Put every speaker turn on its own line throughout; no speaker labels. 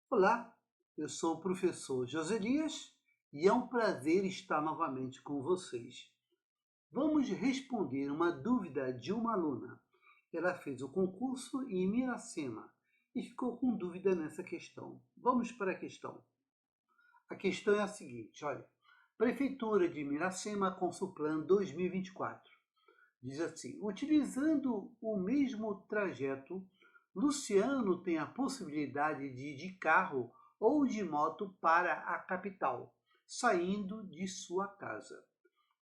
Olá, eu sou o professor Joselias e é um prazer estar novamente com vocês. Vamos responder uma dúvida de uma aluna. Ela fez o concurso em Miracema e ficou com dúvida nessa questão. Vamos para a questão. A questão é a seguinte, olha. Prefeitura de Miracema Consulplan 2024. Diz assim, utilizando o mesmo trajeto, Luciano tem a possibilidade de ir de carro ou de moto para a capital, saindo de sua casa.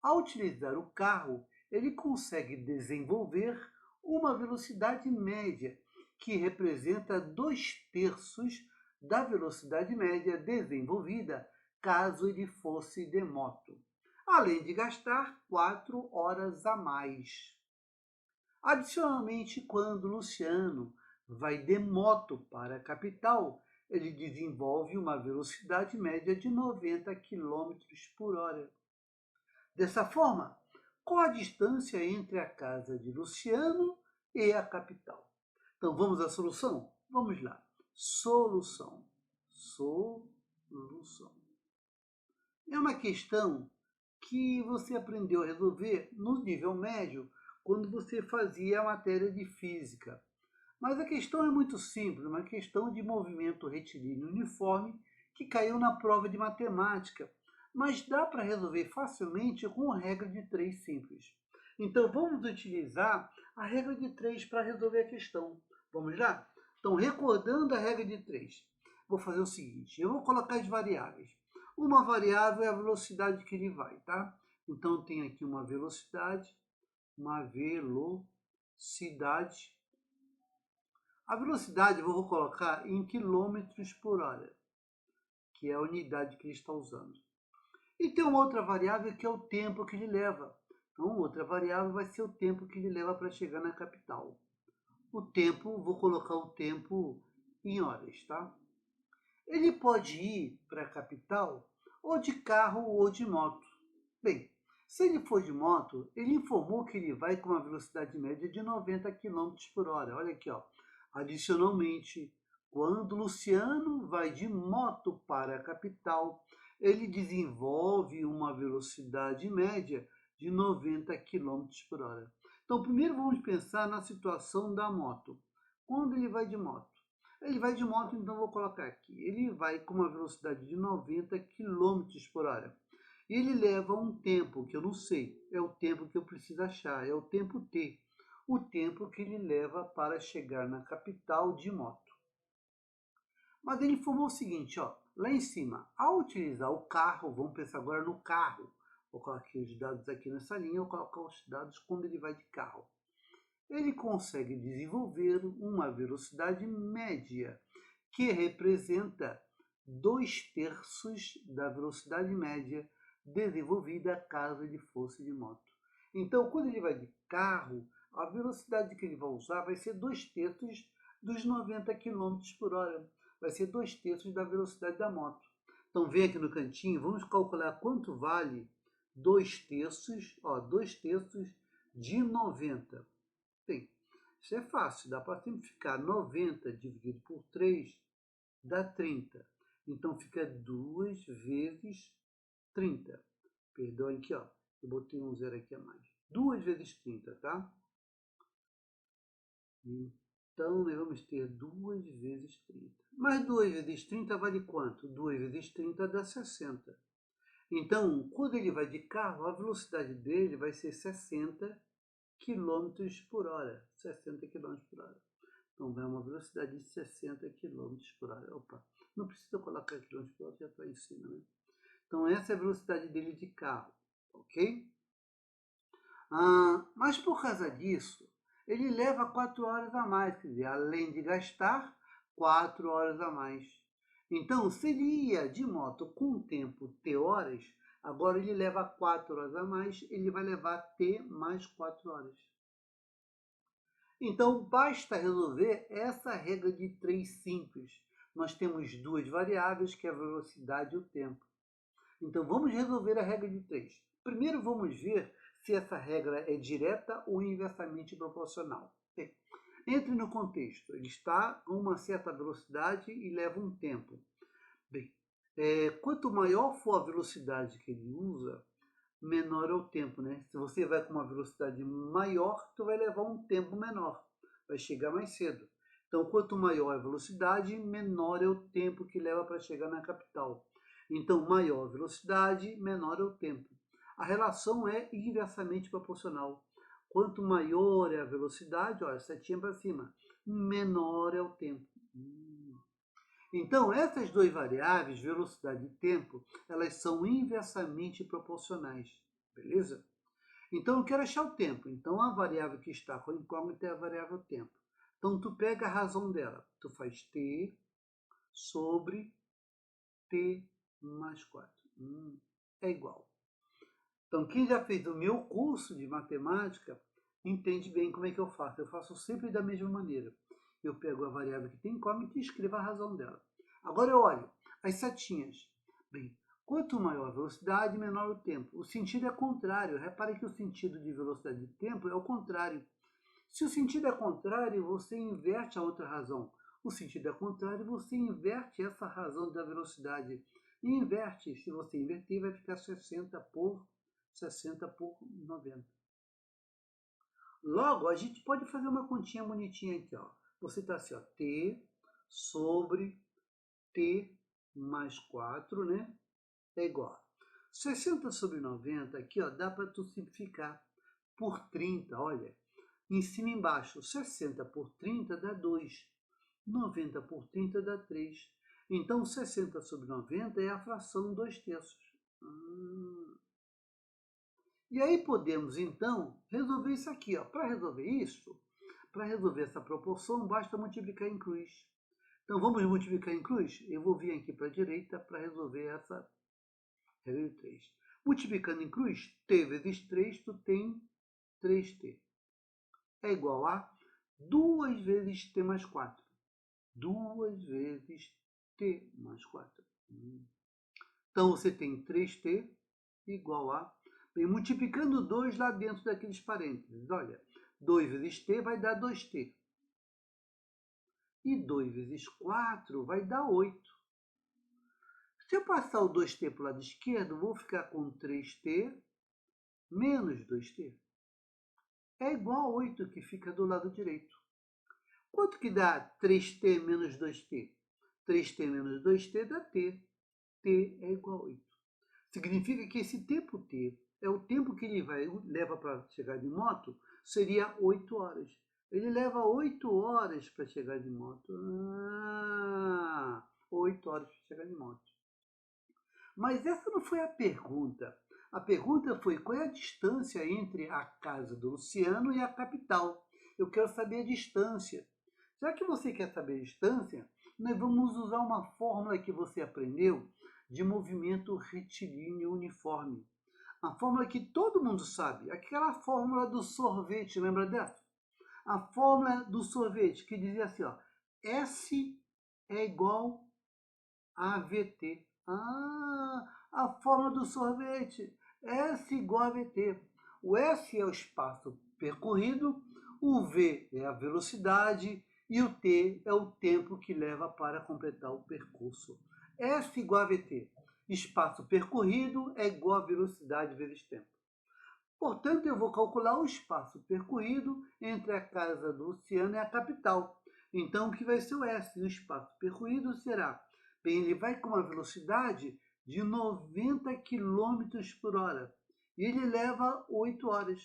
Ao utilizar o carro, ele consegue desenvolver uma velocidade média, que representa 2/3 da velocidade média desenvolvida caso ele fosse de moto, além de gastar 4 horas a mais. Adicionalmente, quando Luciano vai de moto para a capital, ele desenvolve uma velocidade média de 90 quilômetros por hora. Dessa forma, qual a distância entre a casa de Luciano e a capital? Então vamos à solução? Vamos lá. Solução. Solução. É uma questão que você aprendeu a resolver no nível médio quando você fazia a matéria de física. Mas a questão é muito simples, uma questão de movimento retilíneo uniforme que caiu na prova de matemática, mas dá para resolver facilmente com a regra de 3 simples. Então vamos utilizar a regra de 3 para resolver a questão. Vamos lá? Então, recordando a regra de 3, vou fazer o seguinte, eu vou colocar as variáveis. Uma variável é a velocidade que ele vai, tá? Então tem aqui uma velocidade. A velocidade eu vou colocar em quilômetros por hora, que é a unidade que ele está usando. E tem uma outra variável que é o tempo que ele leva. Então, outra variável vai ser o tempo que ele leva para chegar na capital. O tempo, vou colocar o tempo em horas, tá? Ele pode ir para a capital ou de carro ou de moto. Bem, se ele for de moto, ele informou que ele vai com uma velocidade média de 90 km por hora. Olha aqui, ó. Adicionalmente, quando Luciano vai de moto para a capital, ele desenvolve uma velocidade média de 90 km por hora. Então, primeiro vamos pensar na situação da moto. Quando ele vai de moto? Ele vai de moto, então vou colocar aqui. Ele vai com uma velocidade de 90 km por hora. E ele leva um tempo que eu não sei, é o tempo que eu preciso achar, é o tempo T. O tempo que ele leva para chegar na capital de moto. Mas ele informou o seguinte, ó, lá em cima, ao utilizar o carro, vamos pensar agora no carro. Vou colocar os dados aqui nessa linha, vou colocar os dados quando ele vai de carro. Ele consegue desenvolver uma velocidade média, que representa 2/3 da velocidade média desenvolvida caso ele fosse de moto. Então, quando ele vai de carro, a velocidade que ele vai usar vai ser 2/3 dos 90 km por hora. Vai ser 2/3 da velocidade da moto. Então, vem aqui no cantinho, vamos calcular quanto vale 2/3, ó, 2/3 de 90. Bem, isso é fácil, dá para simplificar. 90 dividido por 3 dá 30. Então fica 2 vezes 30. Perdão aqui, ó. Eu botei um zero aqui a mais. 2 vezes 30, tá? Então nós vamos ter 2 vezes 30. Mas 2 vezes 30 vale quanto? 2 vezes 30 dá 60. Então, quando ele vai de carro, a velocidade dele vai ser 60 quilômetros por hora. 60 quilômetros por hora. Então, vai uma velocidade de 60 quilômetros por hora. Opa, não precisa colocar quilômetros por hora, já está em cima, né? Então, essa é a velocidade dele de carro, ok? Mas por causa disso, ele leva 4 horas a mais, quer dizer, além de gastar 4 horas a mais. Então, se ele ia de moto com tempo T horas, agora ele leva 4 horas a mais, ele vai levar T mais 4 horas. Então, basta resolver essa regra de 3 simples. Nós temos duas variáveis, que é a velocidade e o tempo. Então, vamos resolver a regra de 3. Primeiro, vamos ver se essa regra é direta ou inversamente proporcional. Entre no contexto. Ele está com uma certa velocidade e leva um tempo. Bem, quanto maior for a velocidade que ele usa, menor é o tempo, né? Se você vai com uma velocidade maior, tu vai levar um tempo menor, vai chegar mais cedo. Então, quanto maior a velocidade, menor é o tempo que leva para chegar na capital. Então, maior a velocidade, menor é o tempo. A relação é inversamente proporcional. Quanto maior é a velocidade, olha, setinha para cima, menor é o tempo. Então, essas duas variáveis, velocidade e tempo, elas são inversamente proporcionais, beleza? Então, eu quero achar o tempo. Então, a variável que está com a incógnita é a variável tempo. Então, tu pega a razão dela. Tu faz t sobre t mais 4. É igual. Então, quem já fez o meu curso de matemática, entende bem como é que eu faço. Eu faço sempre da mesma maneira. Eu pego a variável que tem incógnita e escrevo a razão dela. Agora eu olho as setinhas. Bem, quanto maior a velocidade, menor o tempo. O sentido é contrário. Repare que o sentido de velocidade e tempo é o contrário. Se o sentido é contrário, você inverte a outra razão. O sentido é contrário, você inverte essa razão da velocidade. E inverte. Se você inverter, vai ficar 60 por 90. Logo, a gente pode fazer uma continha bonitinha aqui, ó. Você está assim, ó, t sobre t mais 4, né? É igual. 60 sobre 90, aqui, ó, dá para tu simplificar por 30, olha. Em cima e embaixo, 60 por 30 dá 2. 90 por 30 dá 3. Então, 60 sobre 90 é a fração 2/3. E aí podemos, então, resolver isso aqui. Para resolver isso, para resolver essa proporção, basta multiplicar em cruz. Então, vamos multiplicar em cruz? Eu vou vir aqui para a direita para resolver essa regra de 3. Multiplicando em cruz, t vezes 3, tu tem 3t. É igual a 2 vezes t mais 4. 2 vezes t mais 4. Então, você tem 3t igual a... Bem, multiplicando 2 lá dentro daqueles parênteses. Olha, 2 vezes t vai dar 2t. E 2 vezes 4 vai dar 8. Se eu passar o 2t para o lado esquerdo, vou ficar com 3t menos 2t. É igual a 8 que fica do lado direito. Quanto que dá 3t menos 2t? 3t menos 2t dá t. T é igual a 8. Significa que esse tempo t é o tempo que ele leva para chegar de moto, seria 8 horas. Ele leva 8 horas para chegar de moto. 8 horas para chegar de moto. Mas essa não foi a pergunta. A pergunta foi qual é a distância entre a casa do Luciano e a capital. Eu quero saber a distância. Já que você quer saber a distância, nós vamos usar uma fórmula que você aprendeu de movimento retilíneo uniforme. A fórmula que todo mundo sabe, aquela fórmula do sorvete, lembra dessa? A fórmula do sorvete que dizia assim, ó, S é igual a VT. A fórmula do sorvete, S igual a VT. O S é o espaço percorrido, o V é a velocidade e o T é o tempo que leva para completar o percurso. S igual a VT. Espaço percorrido é igual a velocidade vezes tempo. Portanto, eu vou calcular o espaço percorrido entre a casa do Luciano e a capital. Então, o que vai ser o S? O espaço percorrido será, bem, ele vai com uma velocidade de 90 km por hora e ele leva 8 horas.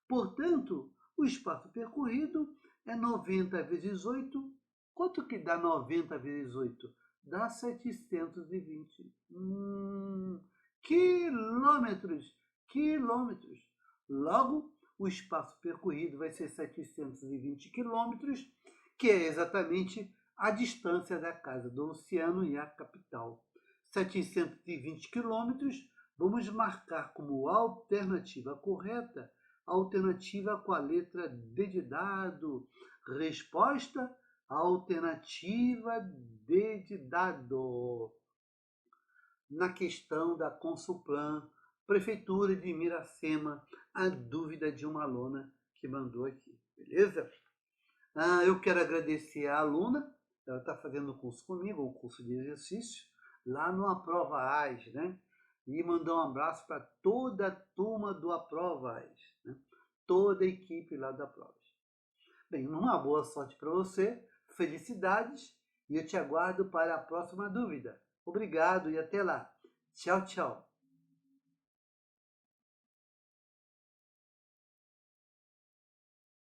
Portanto, o espaço percorrido é 90 vezes 8. Quanto que dá 90 vezes 8? Dá 720 quilômetros. Logo, o espaço percorrido vai ser 720 quilômetros, que é exatamente a distância da casa do Luciano e a capital. 720 quilômetros, vamos marcar como alternativa correta, alternativa com a letra D de dado. Resposta, alternativa D de dado. Na questão da Consulplan, Prefeitura de Miracema, a dúvida de uma aluna que mandou aqui, beleza? Eu quero agradecer a aluna, ela está fazendo o curso comigo, o curso de exercício, lá no Aprova AS, né? E mandar um abraço para toda a turma do Aprova AS, né? Toda a equipe lá da Aprova. Bem, uma boa sorte para você, felicidades, e eu te aguardo para a próxima dúvida. Obrigado e até lá. Tchau, tchau.